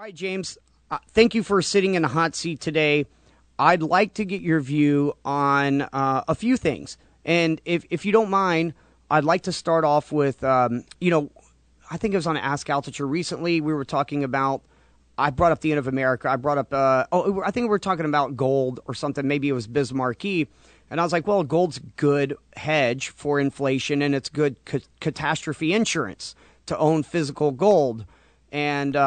right, James, thank you for sitting in the hot seat today. I'd like to get your view on a few things. And if you don't mind, I'd like to start off with, I think it was on Ask Altucher recently. We were talking about, I brought up the end of America. I brought up, I think we were talking about gold or something. Maybe it was Bismarcky. And I was like, well, gold's good hedge for inflation, and it's good catastrophe insurance to own physical gold. And,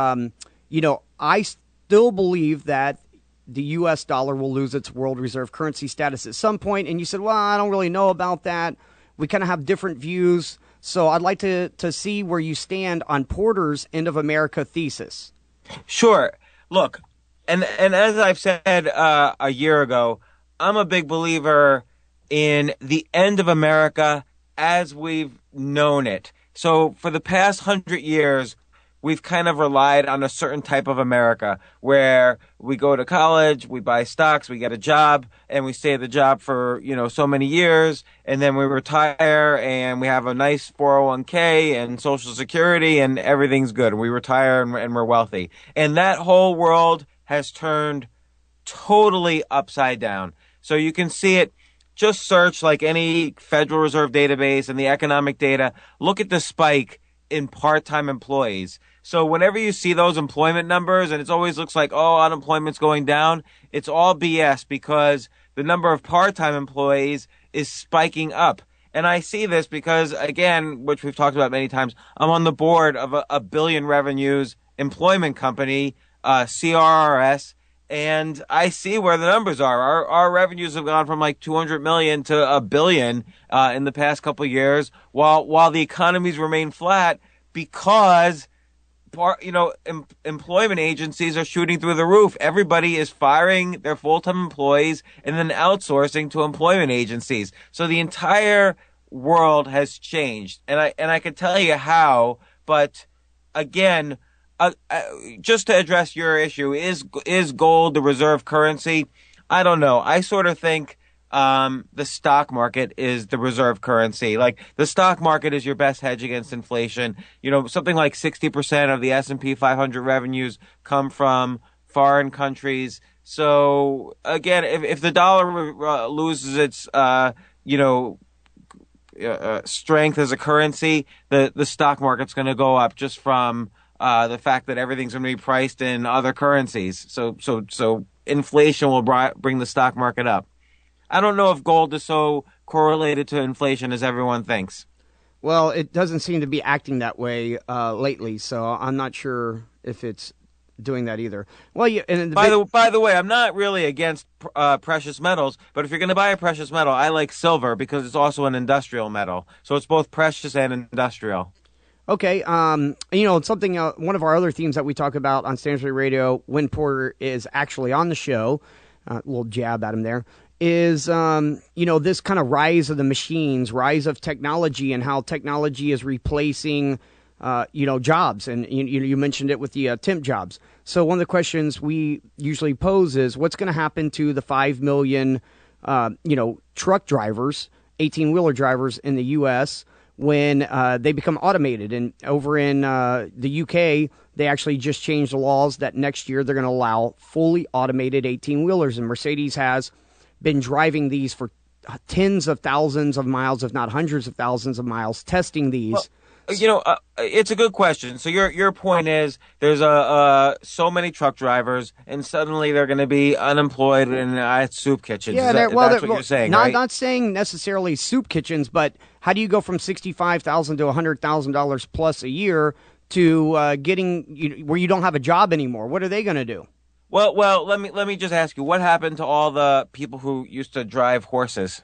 I still believe that the U.S. dollar will lose its world reserve currency status at some point. And you said, well, I don't really know about that. We kind of have different views. So I'd like to see where you stand on Porter's end of America thesis. Sure. Look, and as I've said a year ago, I'm a big believer in the end of America as we've known it. So for the past 100 years, we've kind of relied on a certain type of America where we go to college, we buy stocks, we get a job, and we stay at the job for, so many years. And then we retire and we have a nice 401k and Social Security and everything's good. We retire and we're wealthy. And that whole world has turned totally upside down. So you can see it. Just search like any Federal Reserve database and the economic data. Look at the spike in part-time employees. So whenever you see those employment numbers, and it always looks like, unemployment's going down, it's all BS because the number of part-time employees is spiking up. And I see this because, again, which we've talked about many times, I'm on the board of a billion revenues employment company, CRRS, and I see where the numbers are. Our revenues have gone from like 200 million to a billion in the past couple of years, while the economies remain flat because employment agencies are shooting through the roof. Everybody is firing their full-time employees and then outsourcing to employment agencies. So the entire world has changed, and I could tell you how, but again. Just to address your issue, is gold the reserve currency? I don't know. I sort of think the stock market is the reserve currency. Like the stock market is your best hedge against inflation. Something like 60% of the S&P 500 revenues come from foreign countries. So again, if the dollar loses its strength as a currency, the stock market's going to go up just from the fact that everything's going to be priced in other currencies. So inflation will bring the stock market up. I don't know if gold is so correlated to inflation as everyone thinks. Well, it doesn't seem to be acting that way lately, so I'm not sure if it's doing that either. Well, by the way, I'm not really against precious metals, but if you're going to buy a precious metal, I like silver because it's also an industrial metal. So it's both precious and industrial. Okay, something, one of our other themes that we talk about on Stansberry Radio when Porter is actually on the show, a little jab at him there, is, this kind of rise of the machines, rise of technology and how technology is replacing, jobs. And you mentioned it with the temp jobs. So one of the questions we usually pose is what's going to happen to the 5 million, truck drivers, 18-wheeler drivers in the U.S., when they become automated. And over in the UK, they actually just changed the laws that next year they're going to allow fully automated 18-wheelers. And Mercedes has been driving these for tens of thousands of miles, if not hundreds of thousands of miles, testing these. Well, it's a good question. So your point is there's so many truck drivers, and suddenly they're going to be unemployed in soup kitchens. Yeah, that's what you're saying, right? Not saying necessarily soup kitchens, but how do you go from $65,000 to $100,000 plus a year to getting where you don't have a job anymore? What are they going to do? Well, let me just ask you, what happened to all the people who used to drive horses?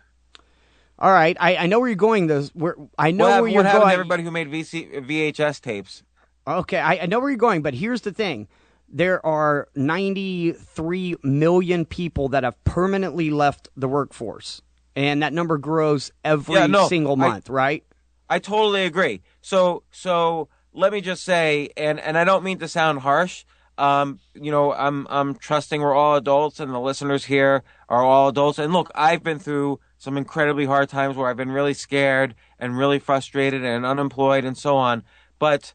All right, I know where you're going. What happened to everybody who made VHS tapes? Okay, I know where you're going, but here's the thing. There are 93 million people that have permanently left the workforce, and that number grows every single month, right? I totally agree. So let me just say, and I don't mean to sound harsh, I'm trusting we're all adults, and the listeners here are all adults. And look, I've been through some incredibly hard times where I've been really scared and really frustrated and unemployed and so on. But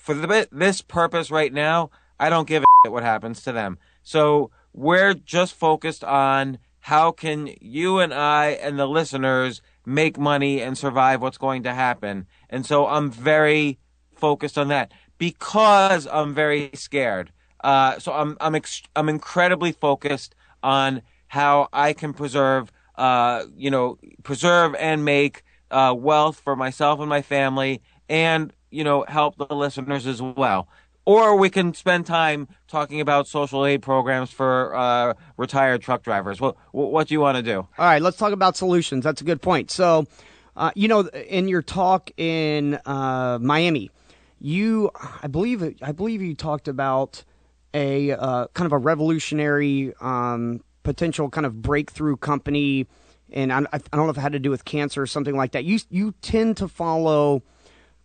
for this purpose right now, I don't give a shit what happens to them. So we're just focused on how can you and I and the listeners make money and survive what's going to happen. And so I'm very focused on that because I'm very scared. I'm incredibly focused on how I can preserve and make wealth for myself and my family, and help the listeners as well. Or we can spend time talking about social aid programs for retired truck drivers. What do you want to do? All right, let's talk about solutions. That's a good point. So, in your talk in Miami, I believe you talked about a kind of a revolutionary potential kind of breakthrough company, and I don't know if it had to do with cancer or something like that. You tend to follow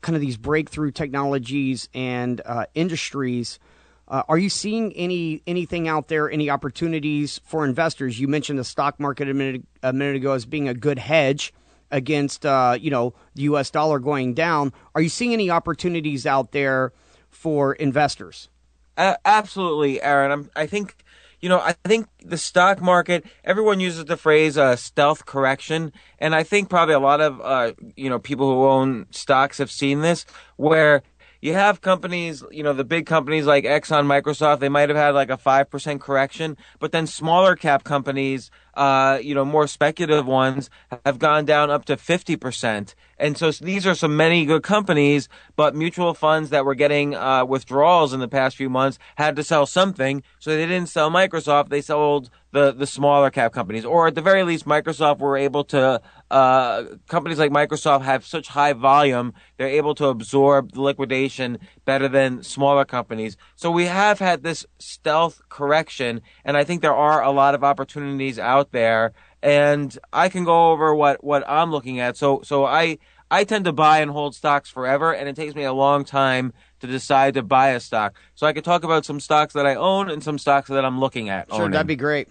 kind of these breakthrough technologies and industries. Are you seeing anything out there, any opportunities for investors? You mentioned the stock market a minute ago as being a good hedge against the U.S. dollar going down. Are you seeing any opportunities out there for investors? Absolutely, Aaron. I think the stock market, everyone uses the phrase stealth correction. And I think probably a lot of, people who own stocks have seen this, where you have companies, the big companies like Exxon, Microsoft, they might have had like a 5% correction, but then smaller cap companies, more speculative ones have gone down up to 50%. And so these are many good companies, but mutual funds that were getting withdrawals in the past few months had to sell something. So they didn't sell Microsoft, they sold the smaller cap companies. Or at the very least, Microsoft were able to, companies like Microsoft have such high volume, they're able to absorb the liquidation better than smaller companies. So we have had this stealth correction, and I think there are a lot of opportunities out there. And I can go over what I'm looking at. So I tend to buy and hold stocks forever, and it takes me a long time to decide to buy a stock. So I could talk about some stocks that I own and some stocks that I'm looking at Sure, owning. that'd be great.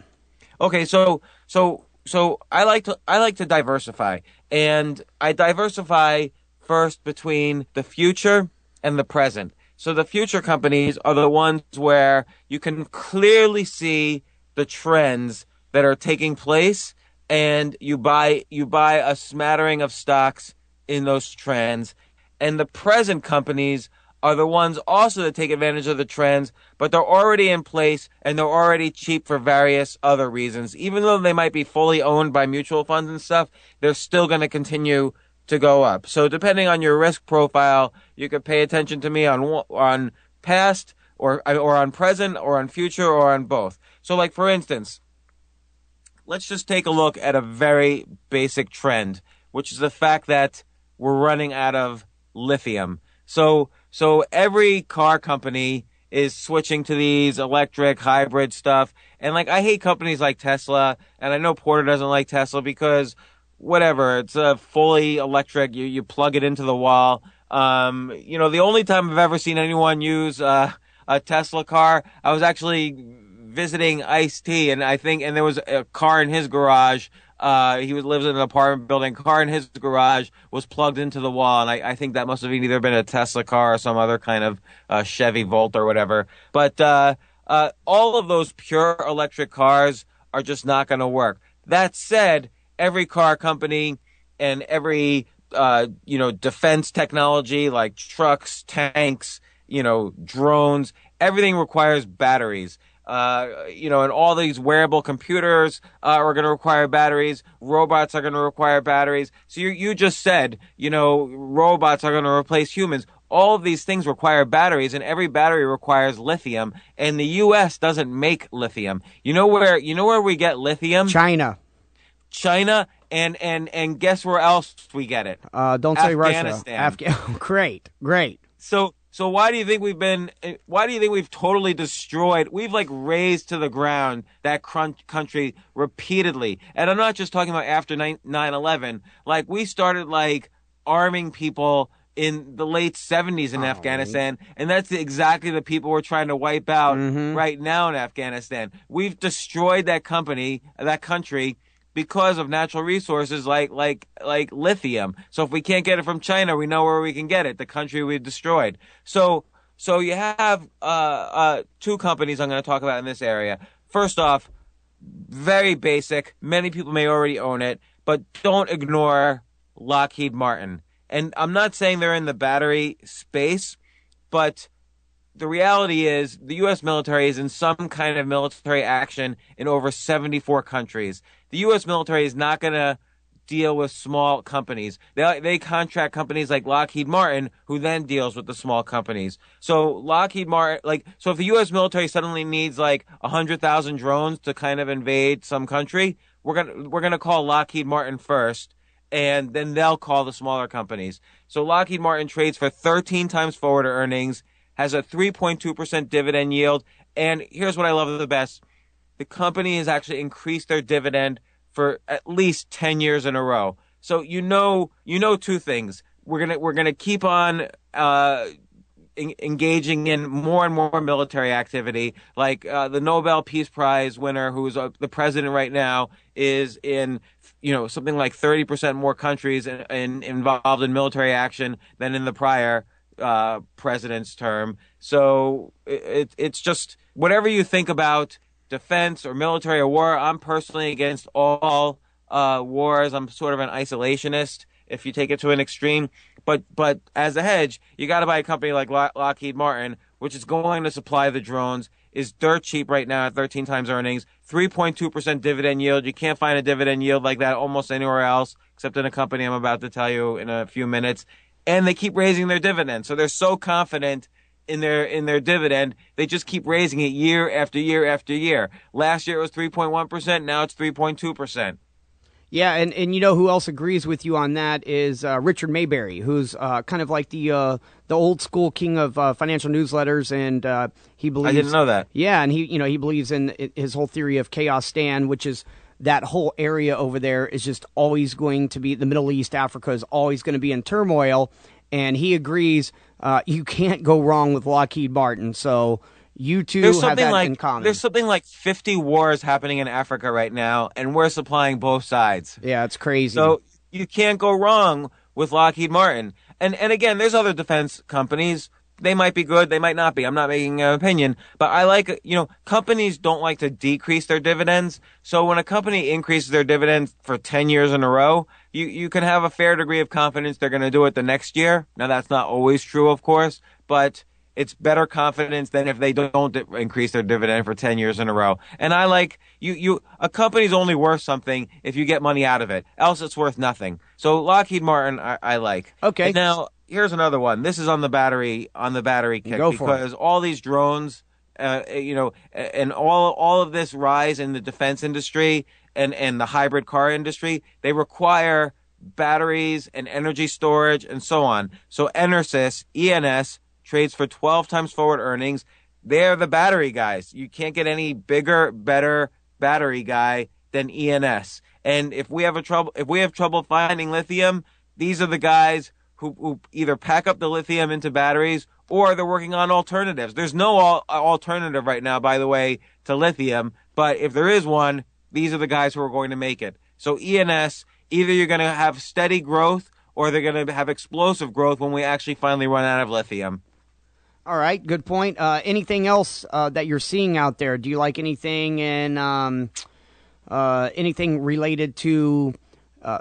Okay, so I like to diversify, and I diversify first between the future and the present. So the future companies are the ones where you can clearly see the trends that are taking place, and you buy a smattering of stocks in those trends. And the present companies are the ones also that take advantage of the trends, but they're already in place and they're already cheap for various other reasons. Even though they might be fully owned by mutual funds and stuff, they're still going to continue to go up. So depending on your risk profile, you could pay attention to me on past or on present or on future or on both. So like, for instance, let's just take a look at a very basic trend, which is the fact that we're running out of lithium. So every car company is switching to these electric hybrid stuff. And like, I hate companies like Tesla, and I know Porter doesn't like Tesla because whatever, it's a fully electric. You plug it into the wall. The only time I've ever seen anyone use a Tesla car, I was actually visiting Ice-T, and there was a car in his garage. He lives in an apartment building. Car in his garage was plugged into the wall, and I think that must have either been a Tesla car or some other kind of Chevy Volt or whatever. But all of those pure electric cars are just not going to work. That said, every car company and every defense technology like trucks, tanks, drones, everything requires batteries. And all these wearable computers are going to require batteries. Robots are going to require batteries. So you just said, robots are going to replace humans. All of these things require batteries, and every battery requires lithium. And the U.S. doesn't make lithium. You know where we get lithium? China, and guess where else we get it? Don't say Russia. Great. So why do you think we've totally destroyed, we've like razed to the ground that country repeatedly? And I'm not just talking about after 9/11. Like, we started like arming people in the late 70s in Afghanistan, and that's exactly the people we're trying to wipe out right now in Afghanistan. We've destroyed that country because of natural resources like lithium. So if we can't get it from China, we know where we can get it, the country we've destroyed. So So you have two companies I'm going to talk about in this area. First off, very basic. Many people may already own it, but don't ignore Lockheed Martin. And I'm not saying they're in the battery space, but the reality is the U.S. military is in some kind of military action in over 74 countries. The U.S. military is not going to deal with small companies. They contract companies like Lockheed Martin, who then deals with the small companies. So Lockheed Martin, so if the U.S. military suddenly needs like 100,000 drones to kind of invade some country, we're gonna call Lockheed Martin first, and then they'll call the smaller companies. So Lockheed Martin trades for 13 times forward earnings, has a 3.2% dividend yield, and here's what I love the best: the company has actually increased their dividend for at least 10 years in a row. So two things. We're gonna keep on engaging in more and more military activity. Like the Nobel Peace Prize winner, who's the president right now, is in something like 30% more countries involved in military action than in the prior president's term. So it's just whatever you think about defense or military or war. I'm personally against all wars. I'm sort of an isolationist if you take it to an extreme. But as a hedge, you got to buy a company like Lockheed Martin, which is going to supply the drones, is dirt cheap right now at 13 times earnings, 3.2% dividend yield. You can't find a dividend yield like that almost anywhere else, except in a company I'm about to tell you in a few minutes. And they keep raising their dividend. So they're so confident in their dividend, they just keep raising it year after year after year. Last year it was 3.1%, now it's 3.2%. Yeah, and you know who else agrees with you on that is Richard Mayberry, who's kind of like the old school king of financial newsletters, and he believes. I didn't know that. Yeah, and he believes in his whole theory of chaos stand, which is that whole area over there is just always going to be, the Middle East, Africa is always going to be in turmoil, and he agrees you can't go wrong with Lockheed Martin. So you two have that in common. There's something like 50 wars happening in Africa right now, and we're supplying both sides. Yeah, it's crazy. So you can't go wrong with Lockheed Martin. And again, there's other defense companies. They might be good, they might not be. I'm not making an opinion, but I like, companies don't like to decrease their dividends. So when a company increases their dividends for 10 years in a row, you can have a fair degree of confidence they're going to do it the next year. Now, that's not always true, of course, but it's better confidence than if they don't increase their dividend for 10 years in a row. And I like a company's only worth something if you get money out of it. Else it's worth nothing. So Lockheed Martin, I like. Okay. And now here's another one. This is on the battery kick, because all these drones, and all of this rise in the defense industry and the hybrid car industry, they require batteries and energy storage and so on. So ENS trades for 12 times forward earnings. They're the battery guys. You can't get any bigger, better battery guy than ENS. And if we have trouble finding lithium, these are the guys who either pack up the lithium into batteries or they're working on alternatives. There's no alternative right now, by the way, to lithium. But if there is one, these are the guys who are going to make it. So ENS, either you're going to have steady growth or they're going to have explosive growth when we actually finally run out of lithium. All right, good point. Anything else that you're seeing out there? Do you like anything in anything related to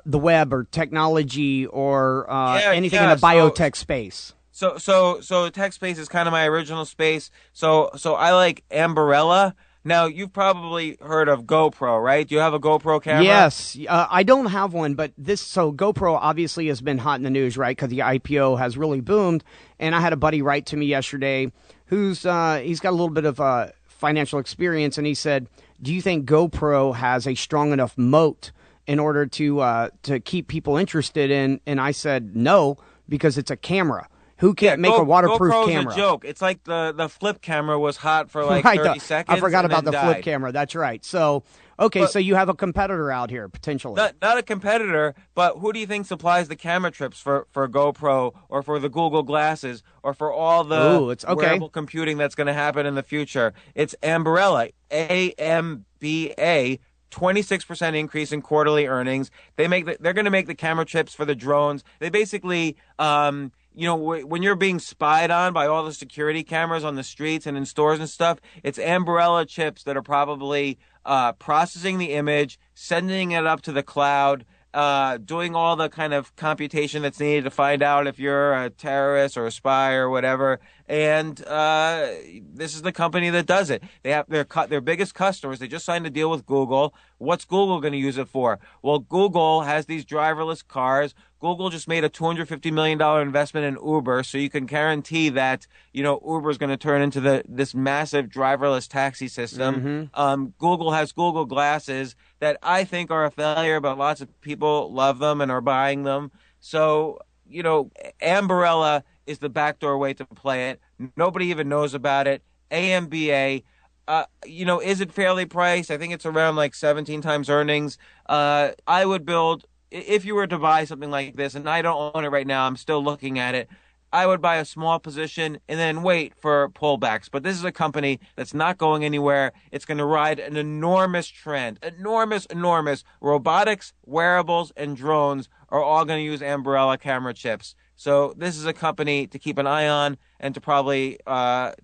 the web or technology or anything in the biotech space? So tech space is kind of my original space. So I like Ambarella. Now, you've probably heard of GoPro, right? Do you have a GoPro camera? Yes. I don't have one, but GoPro obviously has been hot in the news, right? Because the IPO has really boomed. And I had a buddy write to me yesterday he's got a little bit of financial experience, and he said, do you think GoPro has a strong enough moat in order to keep people interested in? And I said, no, because it's a camera. Who can't make a waterproof GoPro's camera? A joke. It's like the flip camera was hot for like 30 seconds. I forgot about the died. flip camera. That's right. So, okay, so you have a competitor out here, potentially. Not a competitor, but who do you think supplies the camera trips for GoPro or for the Google glasses or for all the wearable computing that's going to happen in the future? It's Ambarella, AMBA. 26% increase in quarterly earnings. They're going to make the camera chips for the drones. They basically when you're being spied on by all the security cameras on the streets and in stores and stuff, it's Ambarella chips that are probably processing the image, sending it up to the cloud, doing all the kind of computation that's needed to find out if you're a terrorist or a spy or whatever. And this is the company that does it. They have their biggest customers. They just signed a deal with Google. What's Google going to use it for? Well, Google has these driverless cars. Google just made a $250 million investment in Uber, so you can guarantee that, Uber is going to turn into this massive driverless taxi system. Google has Google Glasses that I think are a failure, but lots of people love them and are buying them. So, Ambarella is the backdoor way to play it. Nobody even knows about it. AMBA, is it fairly priced? I think it's around like 17 times earnings. I would build, if you were to buy something like this, and I don't own it right now, I'm still looking at it, I would buy a small position and then wait for pullbacks. But this is a company that's not going anywhere. It's going to ride an enormous trend, enormous. Robotics, wearables, and drones are all going to use Ambarella camera chips. So this is a company to keep an eye on and to probably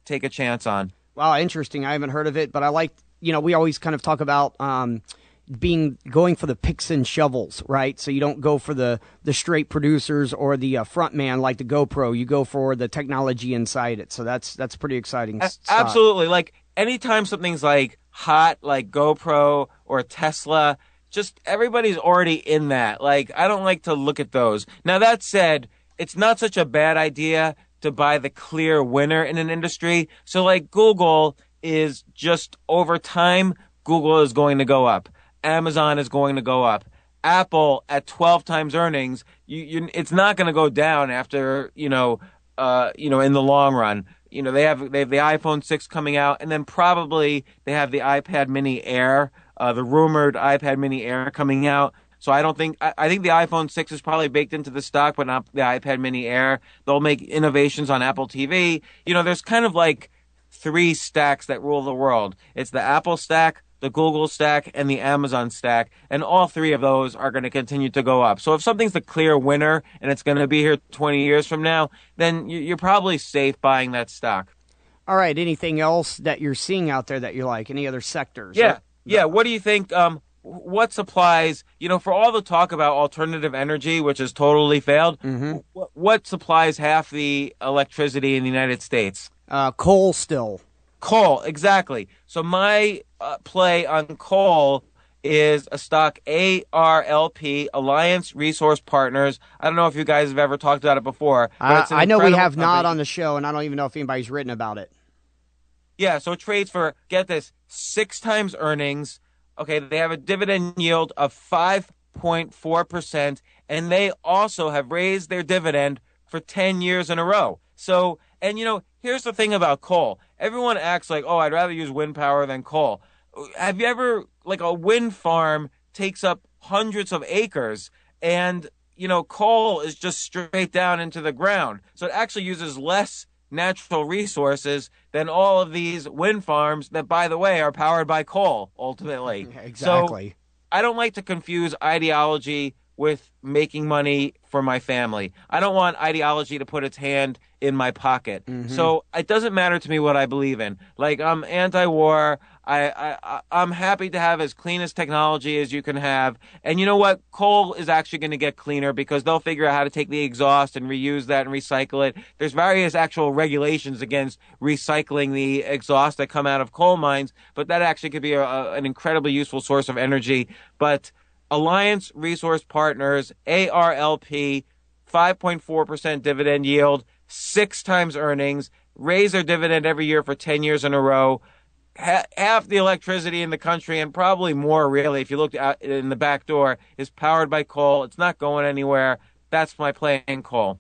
take a chance on. Wow, interesting. I haven't heard of it, but I like, we always kind of talk about going for the picks and shovels, right? So you don't go for the straight producers or the front man like the GoPro. You go for the technology inside it. So that's pretty exciting. Absolutely. Like anytime something's like hot, like GoPro or Tesla, just everybody's already in that. Like I don't like to look at those. Now that said, it's not such a bad idea to buy the clear winner in an industry. So like Google is just over time, Google is going to go up. Amazon is going to go up. Apple at 12 times earnings, it's not going to go down after, in the long run. They have the iPhone 6 coming out, and then probably they have the iPad Mini Air, the rumored iPad Mini Air coming out. So I think the iPhone 6 is probably baked into the stock, but not the iPad Mini Air. They'll make innovations on Apple TV. There's kind of like three stacks that rule the world. It's the Apple stack, the Google stack, and the Amazon stack. And all three of those are going to continue to go up. So if something's the clear winner and it's going to be here 20 years from now, then you're probably safe buying that stock. All right. Anything else that you're seeing out there that you like? Any other sectors? Yeah. What do you think? What supplies, for all the talk about alternative energy, which has totally failed, what supplies half the electricity in the United States? Coal still. Coal, exactly. So my play on coal is a stock ARLP, Alliance Resource Partners. I don't know if you guys have ever talked about it before. But I know we have not on the show, and I don't even know if anybody's written about it. Yeah, so it trades for, get this, 6 times earnings. Okay, they have a dividend yield of 5.4%, and they also have raised their dividend for 10 years in a row. So, and here's the thing about coal. Everyone acts like, oh, I'd rather use wind power than coal. Have you ever, like a wind farm takes up hundreds of acres, and, coal is just straight down into the ground. So it actually uses less natural resources than all of these wind farms that, by the way, are powered by coal, ultimately. Exactly. So I don't like to confuse ideology with making money for my family. I don't want ideology to put its hand in my pocket. So it doesn't matter to me what I believe in. Like, I'm anti-war. I'm happy to have as clean as technology as you can have. And you know what? Coal is actually going to get cleaner because they'll figure out how to take the exhaust and reuse that and recycle it. There's various actual regulations against recycling the exhaust that come out of coal mines, but that actually could be an incredibly useful source of energy. But Alliance Resource Partners, ARLP, 5.4% dividend yield, 6 times earnings, raise their dividend every year for 10 years in a row. Half the electricity in the country, and probably more really, if you look out in the back door, is powered by coal. It's not going anywhere. That's my play in coal.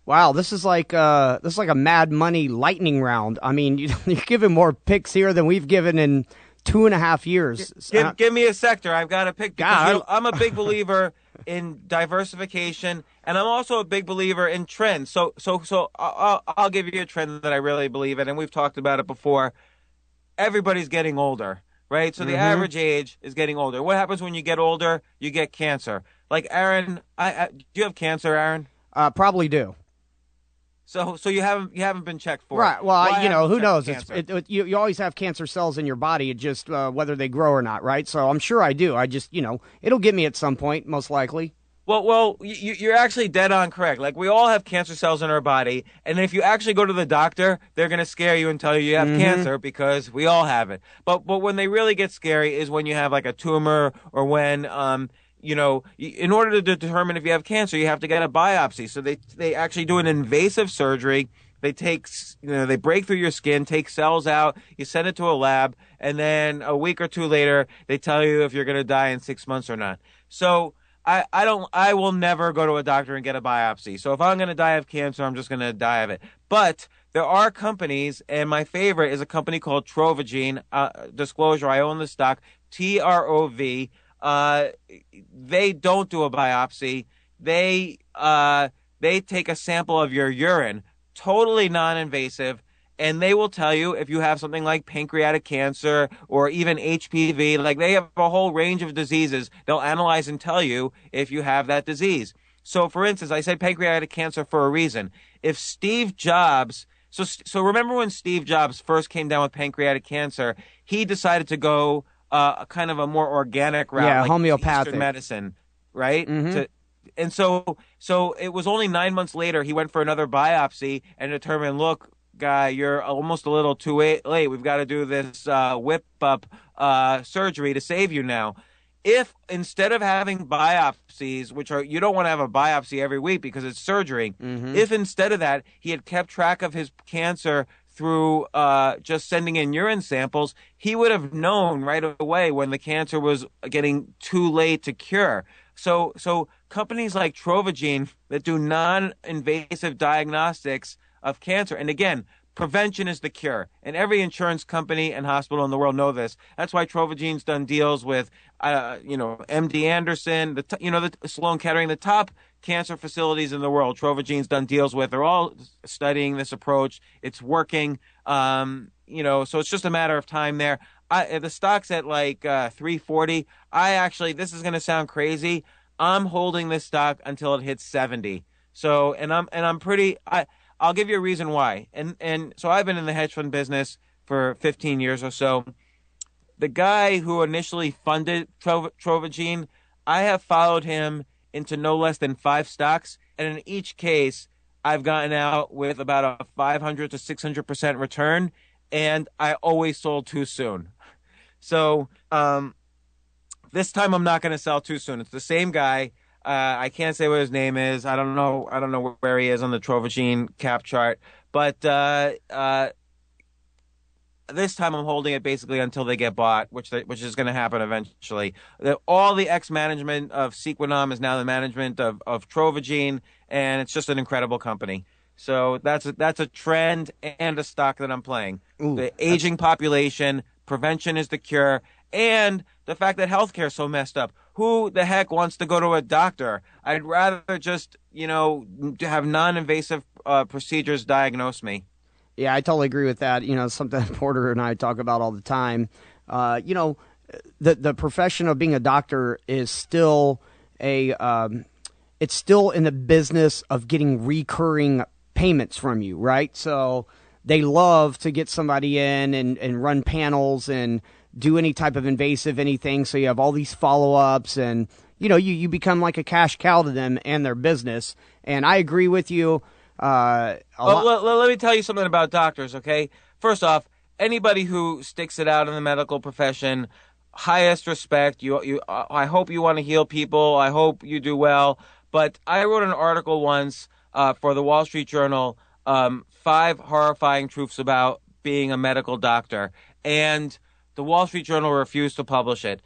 Wow, this is like a Mad Money lightning round. I mean, you're giving more picks here than we've given in 2.5 years. Give me a sector. I've got to pick. Because, I'm a big believer in diversification, and I'm also a big believer in trends. So I'll give you a trend that I really believe in, and we've talked about it before. Everybody's getting older, right? So the average age is getting older. What happens when you get older? You get cancer. Like Aaron, do you have cancer, Aaron? Probably do. So you haven't been checked for Right. it. Well, Why haven't who you checked knows? for cancer? You always have cancer cells in your body. It just whether they grow or not, right? So I'm sure I do. I just it'll get me at some point, most likely. Well, you're actually dead on correct. Like we all have cancer cells in our body, and if you actually go to the doctor, they're going to scare you and tell you have cancer because we all have it. But when they really get scary is when you have like a tumor or when in order to determine if you have cancer, you have to get a biopsy. So they actually do an invasive surgery. They they break through your skin, take cells out, you send it to a lab, and then a week or two later, they tell you if you're going to die in 6 months or not. So I will never go to a doctor and get a biopsy. So if I'm going to die of cancer, I'm just going to die of it. But there are companies, and my favorite is a company called Trovagene. Disclosure, I own the stock, TROV. They don't do a biopsy. They take a sample of your urine, totally non-invasive, and they will tell you if you have something like pancreatic cancer or even HPV. Like they have a whole range of diseases. They'll analyze and tell you if you have that disease. So, for instance, I say pancreatic cancer for a reason. If Steve Jobs, so remember when Steve Jobs first came down with pancreatic cancer, he decided to go kind of a more organic route, like homeopathic Eastern medicine, right? Mm-hmm. And so it was only 9 months later he went for another biopsy and determined, look, guy, you're almost a little too late. We've got to do this whip up surgery to save you now. If instead of having biopsies, which are, you don't want to have a biopsy every week because it's surgery, if instead of that he had kept track of his cancer through just sending in urine samples, he would have known right away when the cancer was getting too late to cure. So companies like Trovagene that do non-invasive diagnostics of cancer, and again, prevention is the cure. And every insurance company and hospital in the world know this. That's why Trovagene's done deals with, MD Anderson, the Sloan Kettering, the top cancer facilities in the world. Trovagene's done deals with. They're all studying this approach. It's working. So it's just a matter of time there. The stock's at like 340. This is going to sound crazy. I'm holding this stock until it hits 70. So, I'll give you a reason why. And so I've been in the hedge fund business for 15 years or so. The guy who initially funded Trovagene, I have followed him into no less than 5 stocks. And in each case, I've gotten out with about a 500 to 600% return. And I always sold too soon. So this time I'm not going to sell too soon. It's the same guy. I can't say what his name is. I don't know where he is on the Trovagene cap chart. But this time I'm holding it basically until they get bought, which is going to happen eventually. All the ex-management of Sequenom is now the management of Trovagene, and it's just an incredible company. So that's a trend and a stock that I'm playing. Ooh, the aging population, prevention is the cure, and the fact that healthcare is so messed up. Who the heck wants to go to a doctor? I'd rather just, have non-invasive procedures diagnose me. Yeah, I totally agree with that. Something Porter and I talk about all the time. The profession of being a doctor is still it's still in the business of getting recurring payments from you, right? So they love to get somebody in and run panels and do any type of invasive anything. So you have all these follow-ups and, you become like a cash cow to them and their business. And I agree with you. Let me tell you something about doctors, okay? First off, anybody who sticks it out in the medical profession, highest respect. I hope you want to heal people. I hope you do well. But I wrote an article once for the Wall Street Journal, 5 horrifying truths about being a medical doctor. And the Wall Street Journal refused to publish it.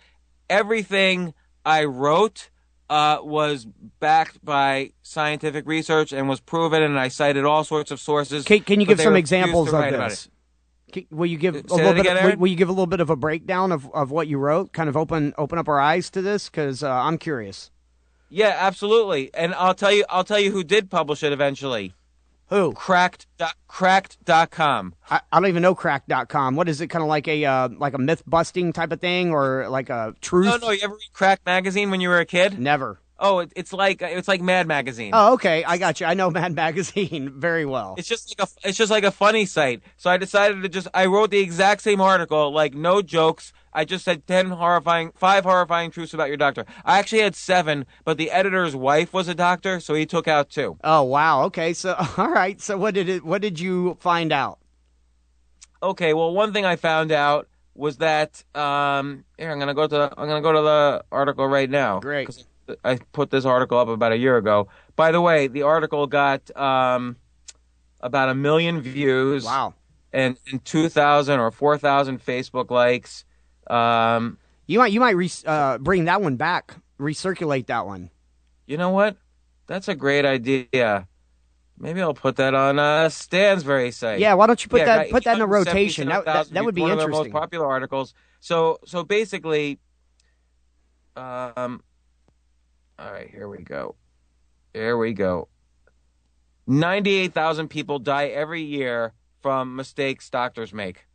Everything I wrote was backed by scientific research and was proven, and I cited all sorts of sources. Can you give some examples of this? Will you give a little bit of a breakdown of what you wrote? Kind of open up our eyes to this, because I'm curious. Yeah, absolutely. And I'll tell you who did publish it eventually. Who? Cracked.com. I don't even know cracked.com. What is it? Kind of like a myth busting type of thing, or like a truth? No. You ever read Cracked magazine when you were a kid? Never. it's like Mad Magazine. Oh, okay, I got you. I know Mad Magazine very well. It's just like a funny site. So I decided I wrote the exact same article, like no jokes. I just said 5 horrifying truths about your doctor. I actually had 7, but the editor's wife was a doctor, so he took out 2. Oh, wow. Okay, so all right. So what did you find out? Okay, well, one thing I found out was that here I'm gonna go to the article right now. Great. 'Cause I put this article up about a year ago. By the way, the article got about 1 million views. Wow. And 2,000 or 4,000 Facebook likes. You might bring that one back, recirculate that one. You know what? That's a great idea. Maybe I'll put that on Stansberry site. Yeah, why don't you put that in a rotation? That would be one interesting. Of their most popular articles. So basically, all right, here we go. 98,000 people die every year from mistakes doctors make.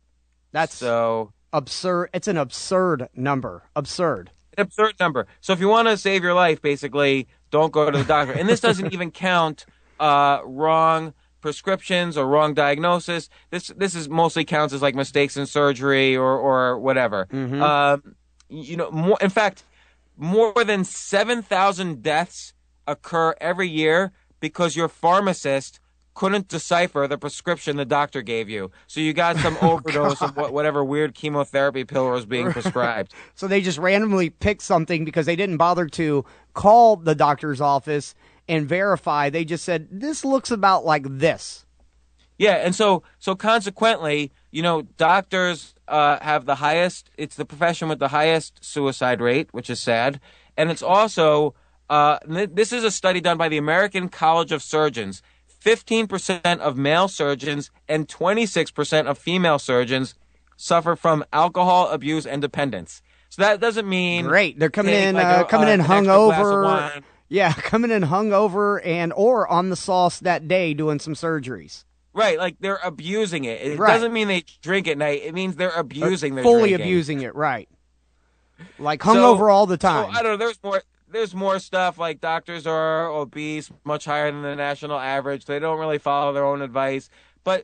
That's so absurd. It's an absurd number. Absurd. An absurd number. So if you want to save your life, basically, don't go to the doctor. And this doesn't even count wrong prescriptions or wrong diagnosis. This is mostly counts as like mistakes in surgery or whatever. Mm-hmm. In fact, more than 7,000 deaths occur every year because your pharmacist couldn't decipher the prescription the doctor gave you. So you got some overdose of whatever weird chemotherapy pill was being prescribed. So they just randomly picked something because they didn't bother to call the doctor's office and verify. They just said, this looks about like this. Yeah, and so consequently, doctors have the highest, it's the profession with the highest suicide rate, which is sad. And it's also, this is a study done by the American College of Surgeons. 15% of male surgeons and 26% of female surgeons suffer from alcohol abuse and dependence. So that doesn't mean great. They're coming in hungover. Yeah, coming in hungover or on the sauce that day doing some surgeries. Right, like they're abusing it. It right. doesn't mean they drink at night. It means they're abusing their fully drinking. Abusing it. Right, like hungover all the time. So, I don't know. There's more stuff like doctors are obese, much higher than the national average. They don't really follow their own advice. But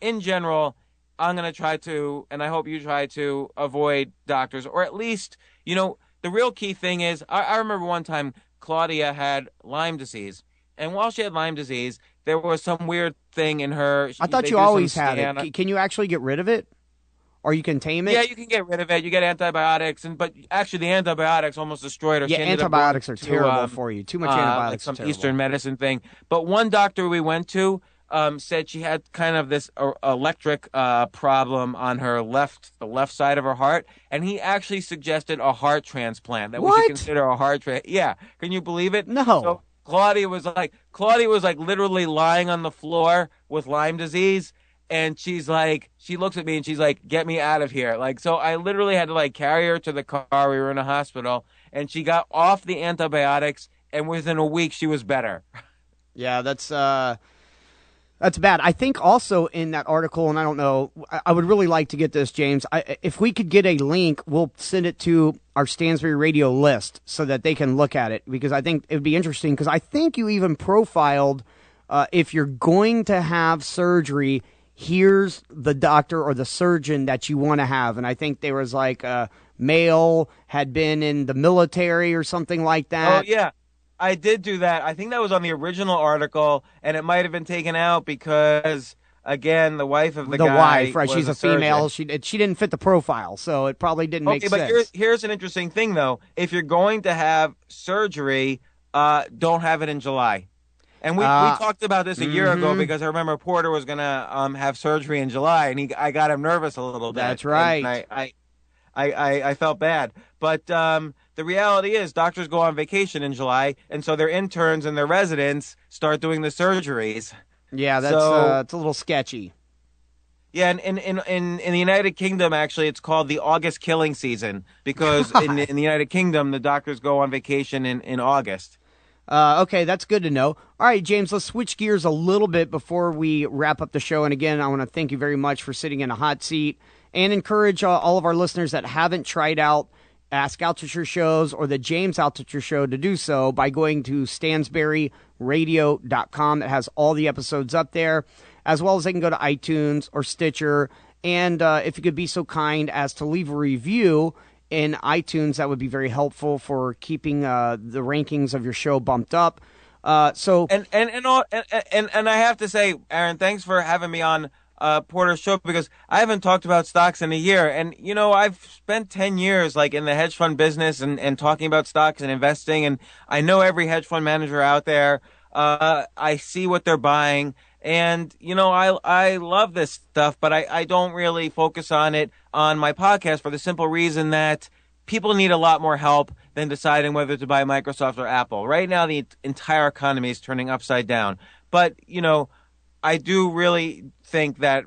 in general, I'm going to try to, and I hope you try to, avoid doctors. Or at least, the real key thing is, I remember one time Claudia had Lyme disease. And while she had Lyme disease, there was some weird thing in her. I thought you always had it. Can you actually get rid of it? Or you can tame it? Yeah, you can get rid of it. You get antibiotics, but actually the antibiotics almost destroyed her. Yeah, antibiotics are terrible for you. Too much antibiotics like some Eastern medicine thing. But one doctor we went to said she had kind of this electric problem on the left side of her heart, and he actually suggested a heart transplant that we should consider a heart transplant. Yeah, can you believe it? No. So Claudia was like literally lying on the floor with Lyme disease. And she looks at me and she's like, get me out of here. So I literally had to carry her to the car. We were in a hospital and she got off the antibiotics and within a week she was better. Yeah, that's bad. I think also in that article, and I don't know, I would really like to get this, James. If we could get a link, we'll send it to our Stansberry Radio list so that they can look at it because I think it would be interesting because I think you even profiled if you're going to have surgery, here's the doctor or the surgeon that you want to have. And I think there was a male, had been in the military or something like that. Oh, yeah. I did do that. I think that was on the original article, and it might have been taken out because, again, the wife of the guy wife, right? was She's a female. She didn't fit the profile, so it probably didn't make sense. Okay, but here's an interesting thing, though. If you're going to have surgery, don't have it in July. And we talked about this a year ago because I remember Porter was going to have surgery in July, and I got him nervous a little bit. That's right. And I felt bad. But the reality is doctors go on vacation in July, and so their interns and their residents start doing the surgeries. Yeah, that's it's a little sketchy. Yeah, and in the United Kingdom, actually, it's called the August killing season because in the United Kingdom, the doctors go on vacation in August. Okay, that's good to know. All right, James, let's switch gears a little bit before we wrap up the show. And again, I want to thank you very much for sitting in a hot seat and encourage all of our listeners that haven't tried out Ask Altucher shows or the James Altucher show to do so by going to stansberryradio.com. It has all the episodes up there, as well as they can go to iTunes or Stitcher. And if you could be so kind as to leave a review in iTunes, that would be very helpful for keeping the rankings of your show bumped up. And I have to say, Aaron, thanks for having me on Porter's show, because I haven't talked about stocks in a year. And, I've spent 10 years like in the hedge fund business and talking about stocks and investing. And I know every hedge fund manager out there. I see what they're buying. And, I love this stuff, but I don't really focus on it on my podcast for the simple reason that people need a lot more help than deciding whether to buy Microsoft or Apple. Right now, the entire economy is turning upside down. But, I do really think that,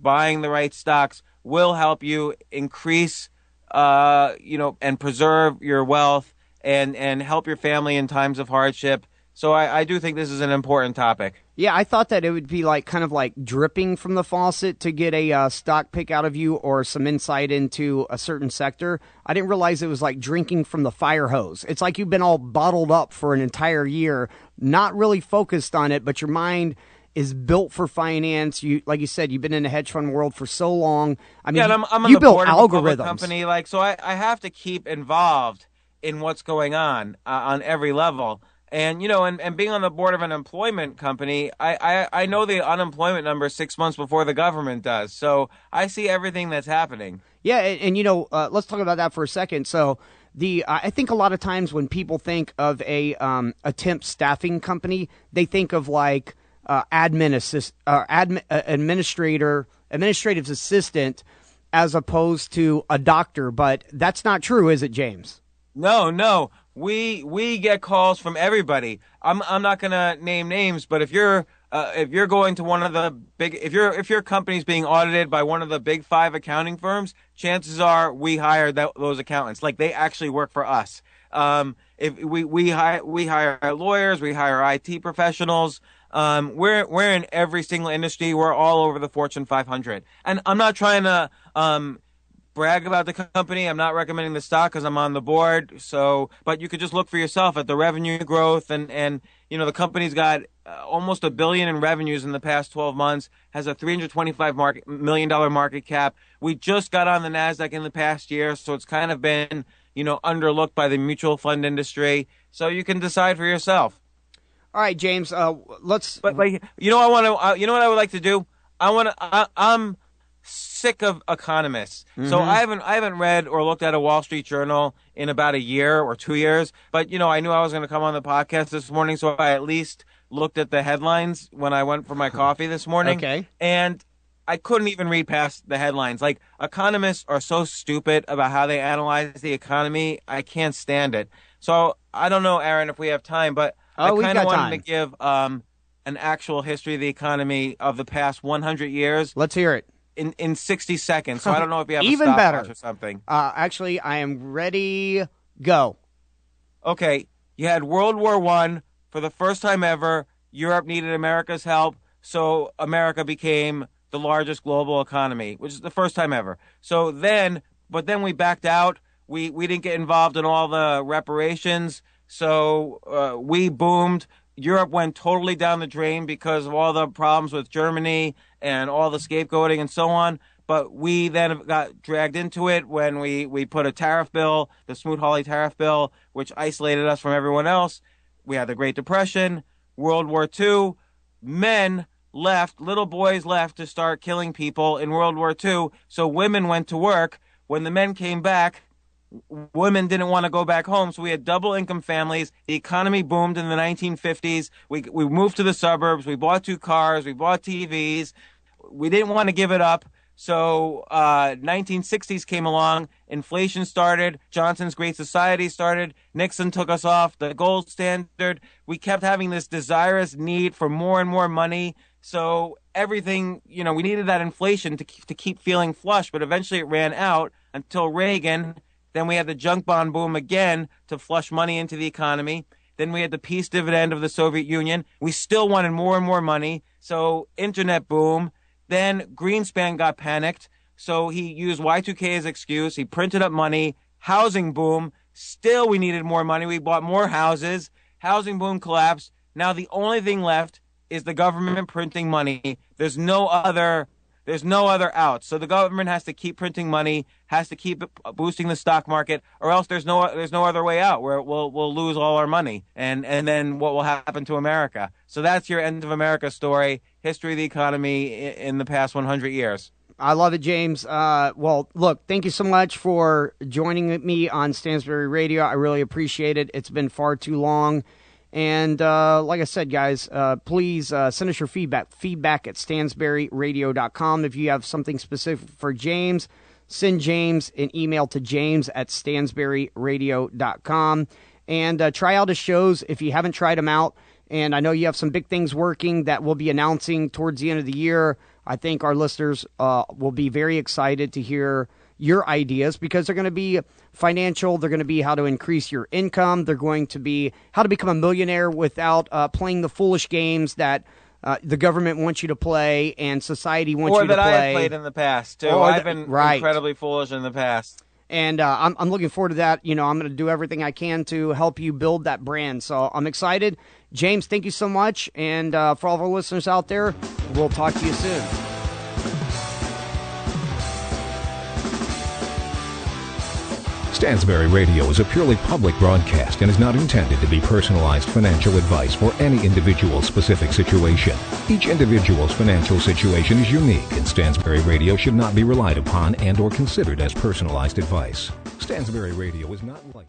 buying the right stocks will help you increase, and preserve your wealth and help your family in times of hardship. So I do think this is an important topic. Yeah, I thought that it would be kind of like dripping from the faucet to get a stock pick out of you or some insight into a certain sector. I didn't realize it was like drinking from the fire hose. It's like you've been all bottled up for an entire year, not really focused on it, but your mind is built for finance. Like you said, you've been in the hedge fund world for so long. I mean, I'm on you the built board algorithms. of a public company, so I have to keep involved in what's going on every level. And, and being on the board of an employment company, I know the unemployment number 6 months before the government does. So I see everything that's happening. Yeah, and let's talk about that for a second. So I think a lot of times when people think of a temp staffing company, they think of like administrative assistant as opposed to a doctor. But that's not true, is it, James? No. We get calls from everybody. I'm not gonna name names, but if you're going to one of the big, if your company's being audited by one of the big 5 accounting firms, chances are we hire those accountants. Like, they actually work for us. If we hire lawyers, we hire IT professionals. We're in every single industry. We're all over the Fortune 500. And I'm not trying to brag about the company. I'm not recommending the stock because I'm on the board. But you could just look for yourself at the revenue growth and the company's got almost $1 billion in revenues in the past 12 months, has a $325 million market cap. We just got on the NASDAQ in the past year, so it's kind of been, underlooked by the mutual fund industry. So you can decide for yourself. All right, James, let's. But what I would like to do? I'm sick of economists. Mm-hmm. So I haven't read or looked at a Wall Street Journal in about a year or 2 years. But, I knew I was going to come on the podcast this morning, so I at least looked at the headlines when I went for my coffee this morning. Okay. And I couldn't even read past the headlines. Like, economists are so stupid about how they analyze the economy. I can't stand it. So I don't know, Aaron, if we have time, but I kind of wanted to give an actual history of the economy of the past 100 years. Let's hear it. In 60 seconds. So I don't know if you have even a better stopwatch or something. Actually, I am ready. Go. Okay. You had World War I. For the first time ever, Europe needed America's help, so America became the largest global economy, which is the first time ever. But then we backed out. We didn't get involved in all the reparations, so we boomed. Europe went totally down the drain because of all the problems with Germany and all the scapegoating and so on. But we then got dragged into it when we put a tariff bill, the Smoot-Hawley tariff bill, which isolated us from everyone else. We had the Great Depression, World War II. Men left, little boys left to start killing people in World War II. So women went to work. When the men came back, women didn't want to go back home, so we had double income families. The economy boomed in the 1950s. We moved to the suburbs. We bought 2 cars. We bought TVs. We didn't want to give it up. So 1960s came along. Inflation started. Johnson's Great Society started. Nixon took us off the gold standard. We kept having this desirous need for more and more money. So everything, we needed that inflation to keep feeling flush, but eventually it ran out until Reagan. Then we had the junk bond boom again to flush money into the economy. Then we had the peace dividend of the Soviet Union. We still wanted more and more money. So internet boom. Then Greenspan got panicked. So he used Y2K as excuse. He printed up money, housing boom. Still, we needed more money. We bought more houses. Housing boom collapsed. Now the only thing left is the government printing money. There's no other out. So the government has to keep printing money, has to keep boosting the stock market, or else there's no other way out where we'll lose all our money. And then what will happen to America? So that's your end of America story, history of the economy in the past 100 years. I love it, James. Well, look, thank you so much for joining me on Stansberry Radio. I really appreciate it. It's been far too long. And like I said, guys, please send us your feedback at stansberryradio.com. If you have something specific for James, send James an email to james@stansberryradio.com. And try out his shows if you haven't tried them out. And I know you have some big things working that we'll be announcing towards the end of the year. I think our listeners will be very excited to hear your ideas, because they're going to be financial. They're going to be how to increase your income. They're going to be how to become a millionaire without playing the foolish games that the government wants you to play and society wants you to play. Or that I have played in the past, too. I've been incredibly foolish in the past. And I'm looking forward to that. You know, I'm going to do everything I can to help you build that brand. So I'm excited. James, thank you so much. And for all of our listeners out there, we'll talk to you soon. Stansberry Radio is a purely public broadcast and is not intended to be personalized financial advice for any individual's specific situation. Each individual's financial situation is unique, and Stansberry Radio should not be relied upon and or considered as personalized advice. Stansberry Radio is not licensed.